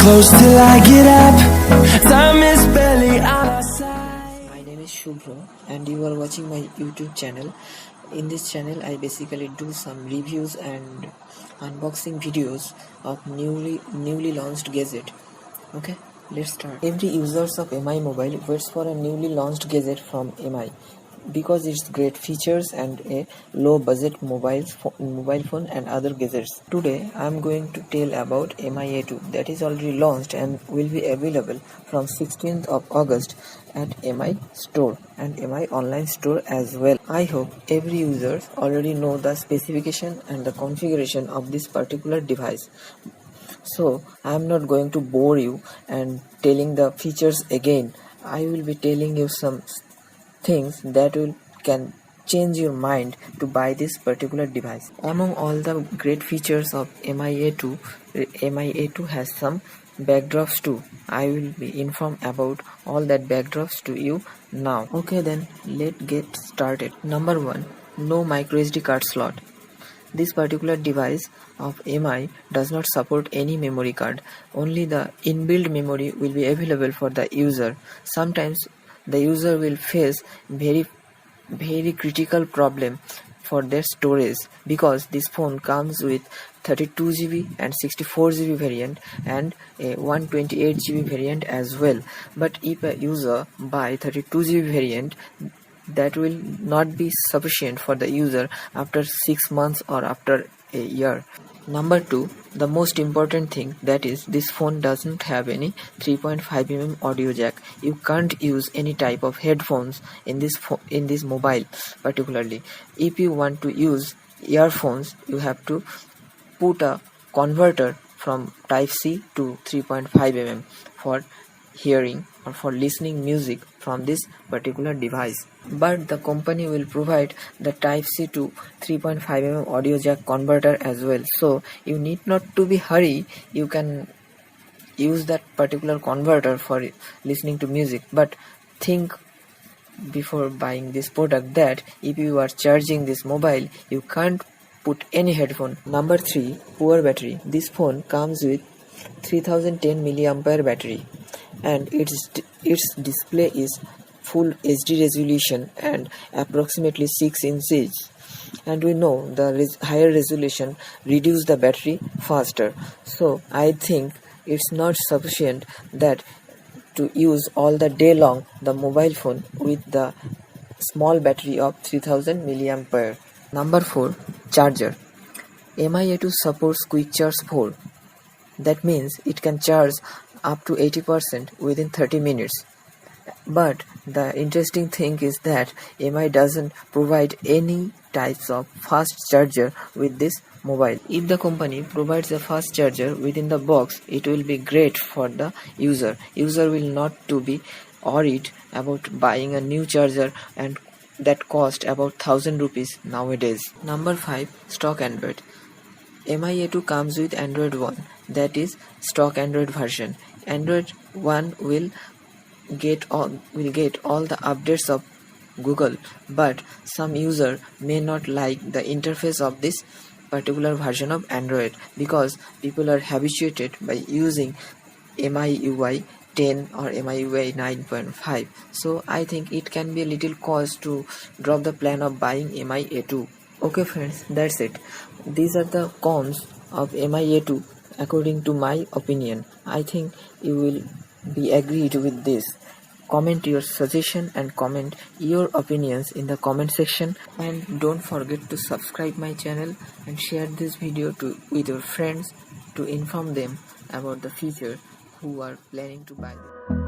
close till I get up. Time is barely on our side. My name is Shubhro and you are watching my YouTube channel. In this channel I basically do some reviews and unboxing videos of newly launched gadget. Okay, let's start. Every users of MI mobile waits for a newly launched gadget from MI because its great features and a low budget mobile phone and other gadgets. Today I am going to tell about MI A2 that is already launched and will be available from 16th of August at MI store and MI online store as well. I hope every user already know the specification and the configuration of this particular device. So I am not going to bore you and telling the features again. I will be telling you some things that can change your mind to buy this particular device. Among all the great features of MI A2 has some backdrops too. I will be informed about all that backdrops to you now. Okay, then let's get started. Number 1, no microSD card slot. This particular device of MI does not support any memory card. Only the inbuilt memory will be available for the user. Sometimes the user will face very critical problem for their storage because this phone comes with 32GB and 64GB variant and a 128GB variant as well. But if a user buy 32GB variant, that will not be sufficient for the user after 6 months or after a year. Number 2, the most important thing, that is this phone doesn't have any 3.5mm audio jack. You can't use any type of headphones in this mobile particularly. If you want to use earphones, you have to put a converter from type C to 3.5mm for hearing or for listening music from this particular device. But the company will provide the type C to 3.5mm audio jack converter as well, so you need not to be hurry. You can use that particular converter for listening to music, but think before buying this product that if you are charging this mobile, you can't put any headphone. Number 3, poor battery. This phone comes with 3010 mAh battery and its display is full HD resolution and approximately 6 inches, and we know the higher resolution reduce the battery faster. So I think it's not sufficient that to use all the day long the mobile phone with the small battery of 3000 mAh. Number 4, charger. MI A2 supports quick charge 4. That means it can charge up to 80% within 30 minutes. But the interesting thing is that MI doesn't provide any types of fast charger with this mobile. If the company provides a fast charger within the box, it will be great for the user. User will not to be worried about buying a new charger and that cost about 1000 rupees nowadays. Number 5, stock Android. MI A2 comes with Android 1, that is stock Android version. Android 1 will get all the updates of Google, but some user may not like the interface of this particular version of Android because people are habituated by using MIUI 10 or MIUI 9.5. So I think it can be a little cost to drop the plan of buying MI A2. Okay friends, that's it. These are the cons of MI A2 according to my opinion. I think you will be agreed with this. Comment your suggestion and comment your opinions in the comment section, and don't forget to subscribe my channel and share this video with your friends to inform them about the feature who are planning to buy them.